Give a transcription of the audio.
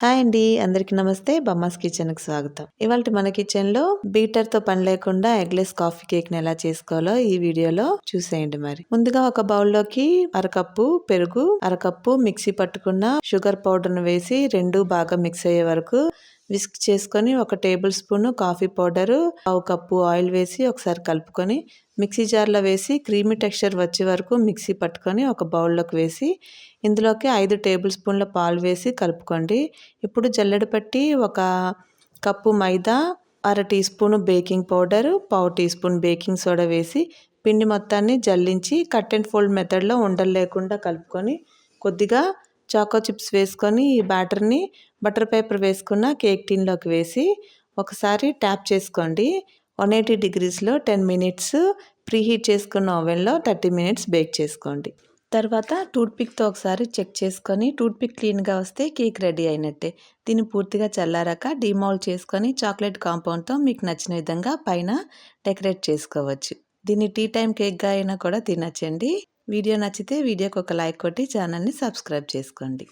Hi అండి. అందరికి నమస్తే. బమ్మాస్ కిచెన్‌కి స్వాగతం. ఇవాల్టి మన కిచెన్‌లో బీటర్‌తో పని లేకుండా ఎగ్‌లెస్ కాఫీ కేక్‌ని ఎలా చేసుకోవాలో ఈ వీడియోలో చూసేయండి మరి. ముందుగా ఒక బౌల్‌లోకి అరకప్పు పెరుగు, అరకప్పు మిక్సీ పట్టుకున్న షుగర్ పౌడర్‌ను వేసి 2 బాగా మిక్స్ అయ్యే వరకు విస్క్ చేసుకొని ఒక టేబుల్ స్పూన్ కాఫీ పౌడరు, పావు కప్పు ఆయిల్ వేసి ఒకసారి కలుపుకొని మిక్సీ జార్‌లో వేసి క్రీమీ టెక్స్చర్ వచ్చే వరకు మిక్సీ పట్టుకొని ఒక బౌల్‌లోకి వేసి ఇందులోకి 5 టేబుల్ స్పూన్ల పాలు వేసి కలుపుకోండి. ఇప్పుడు జల్లెడ పట్టి ఒక కప్పు మైదా, అర టీ స్పూన్ బేకింగ్ పౌడర్, పావు టీ స్పూన్ బేకింగ్ సోడా వేసి పిండి మొత్తాన్ని జల్లించి కట్ అండ్ ఫోల్డ్ మెథడ్‌లో ఉండలు లేకుండా కలుపుకొని కొద్దిగా చాకో చిప్స్ వేసుకొని ఈ బ్యాటర్‌ని బటర్ పేపర్ వేసుకున్న కేక్ టిన్‌లోకి వేసి ఒకసారి ట్యాప్ చేసుకోండి. 180 డిగ్రీస్‌లో 10 మినిట్స్ ప్రీహీట్ చేసుకున్న ఓవెన్‌లో 30 మినిట్స్ బేక్ చేసుకోండి. తర్వాత టూత్‌పిక్‌తో ఒకసారి చెక్ చేసుకొని టూత్‌పిక్ క్లీన్‌గా వస్తే కేక్ రెడీ అయినట్టే. దీన్ని పూర్తిగా చల్లారాక డీమౌల్డ్ చేసుకొని చాక్లెట్ కాంపౌండ్‌తో మీకు నచ్చిన విధంగా పైన డెకరేట్ చేసుకోవచ్చు. దీన్ని టీ టైమ్ కేక్‌గా అయినా కూడా తినొచ్చండి. వీడియో నచ్చితే వీడియోకి ఒక లైక్ కొట్టి ఛానల్‌ని సబ్స్క్రైబ్ చేసుకోండి.